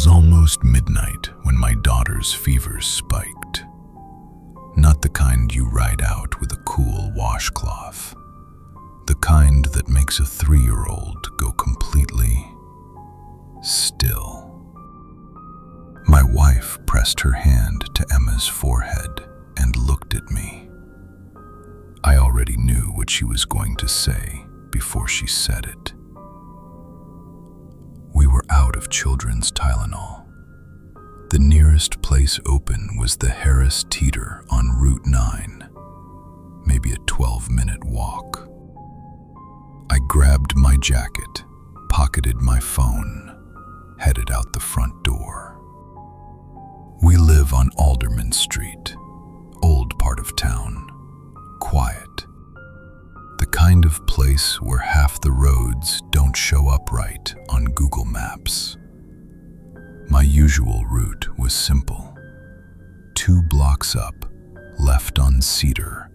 was almost midnight when my daughter's fever spiked. Not the kind you ride out with a cool washcloth. The kind that makes a 3-year-old go completely still. My wife pressed her hand to Emma's forehead and looked at me. I already knew what she was going to say before she said it. We were out of children's Tylenol. The nearest place open was the Harris Teeter on Route 9, maybe a 12-minute walk. I grabbed my jacket, pocketed my phone, headed out the front door. We live on Alderman Street, old part of town, quiet. The kind of place where half the roads don't show up right on Google Maps. My usual route was simple. 2 blocks up, left on Cedar,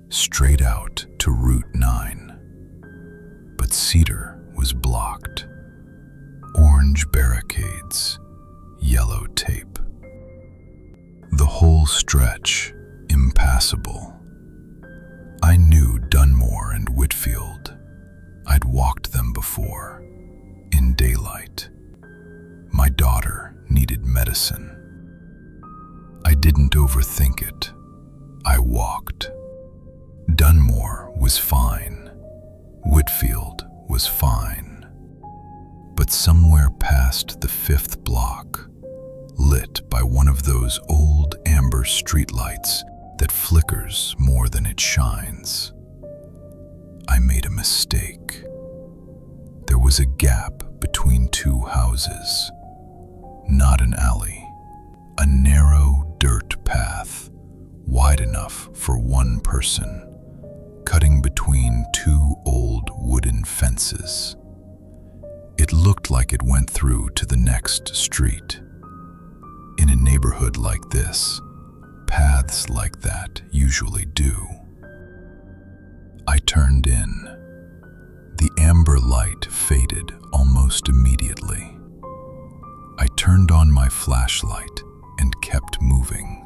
straight out to Route 9. But Cedar was blocked. Orange barricades, yellow tape. The whole stretch, impassable. I knew Dunmore and Whitfield. I'd walked them before, in daylight. My daughter needed medicine. I didn't overthink it. I walked. Dunmore was fine. Whitfield was fine. But somewhere past the 5th block, lit by one of those old amber streetlights that flickers more than it shines, I made a mistake. There was a gap between 2 houses. Not an alley, a narrow dirt path, wide enough for 1 person, cutting between 2 old wooden fences. It looked like it went through to the next street. In a neighborhood like this, paths like that usually do. I turned in. The amber light faded almost immediately. I turned on my flashlight and kept moving.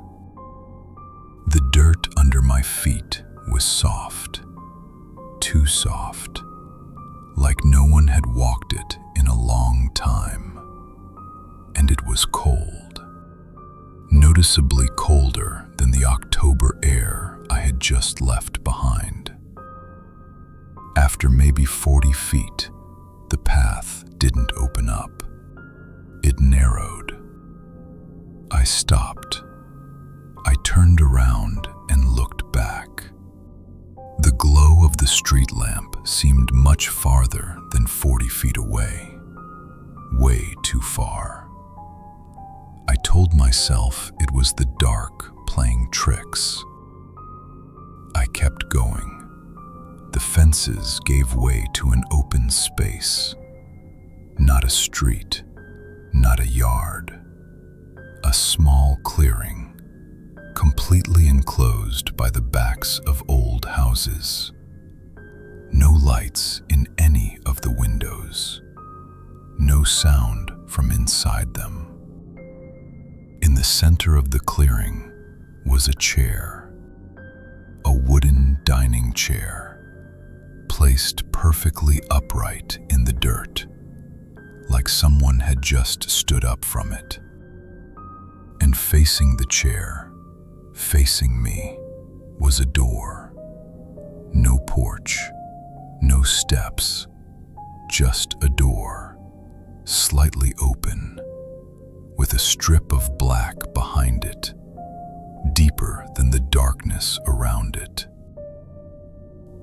The dirt under my feet was soft, too soft, like no one had walked it in a long time. And it was cold, noticeably colder than the October air I had just left behind. After maybe 40 feet, the path didn't open up. It narrowed. I stopped. I turned around and looked back. The glow of the street lamp seemed much farther than 40 feet away. Way too far. I told myself it was the dark playing tricks. I kept going. The fences gave way to an open space. Not a street, not a yard. A small clearing, completely enclosed by the backs of old houses. No lights in any of the windows. No sound from inside them. In the center of the clearing was a chair. A wooden dining chair, placed perfectly upright in the dirt, like someone had just stood up from it. And facing the chair, facing me, was a door. No porch, no steps, just a door, slightly open, with a strip of black behind it, deeper than the darkness around it.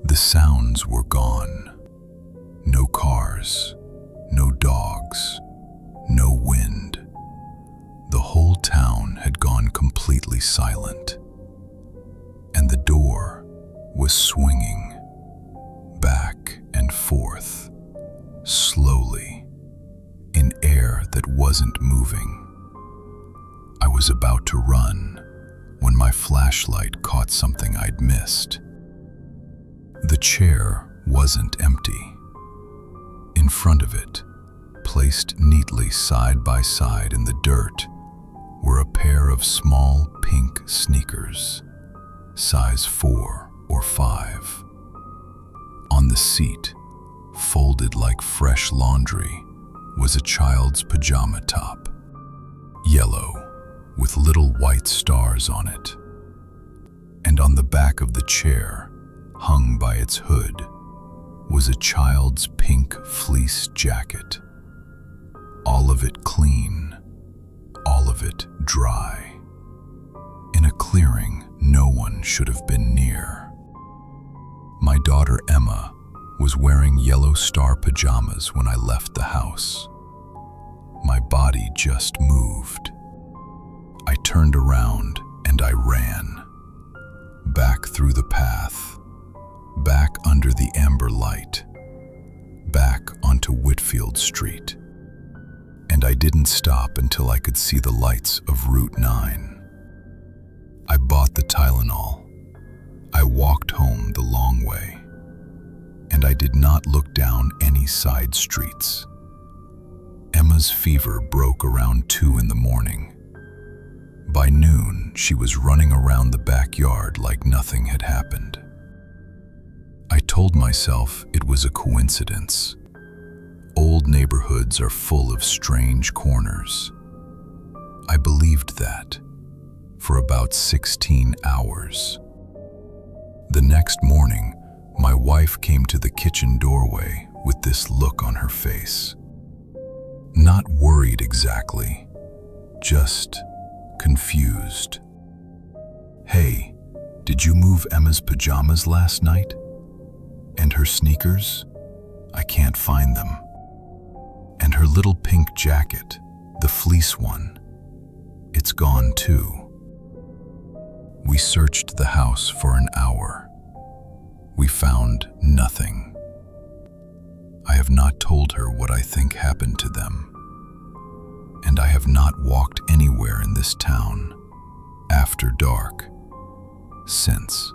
The sounds were gone. No cars, no dogs, no wind. The whole town had gone completely silent, and the door was swinging back and forth, slowly, in air that wasn't moving. I was about to run when my flashlight caught something I'd missed. The chair wasn't empty. In front of it, Placed neatly side by side in the dirt were a pair of small pink sneakers, size 4 or 5. On the seat, folded like fresh laundry, was a child's pajama top, yellow with little white stars on it. And on the back of the chair, hung by its hood, was a child's pink fleece jacket. All of it clean, all of it dry. In a clearing no one should have been near. My daughter Emma was wearing yellow star pajamas when I left the house. My body just moved. I turned around and I ran. Back through the path, back under the amber light, back onto Whitfield Street. And I didn't stop until I could see the lights of Route 9. I bought the Tylenol. I walked home the long way. And I did not look down any side streets. Emma's fever broke around 2 in the morning. By noon, she was running around the backyard like nothing had happened. I told myself it was a coincidence. Old neighborhoods are full of strange corners. I believed that for about 16 hours. The next morning, my wife came to the kitchen doorway with this look on her face. Not worried exactly, just confused. "Hey, did you move Emma's pajamas last night? And her sneakers? I can't find them. And her little pink jacket, the fleece one, it's gone too." We searched the house for an hour. We found nothing. I have not told her what I think happened to them. And I have not walked anywhere in this town after dark since.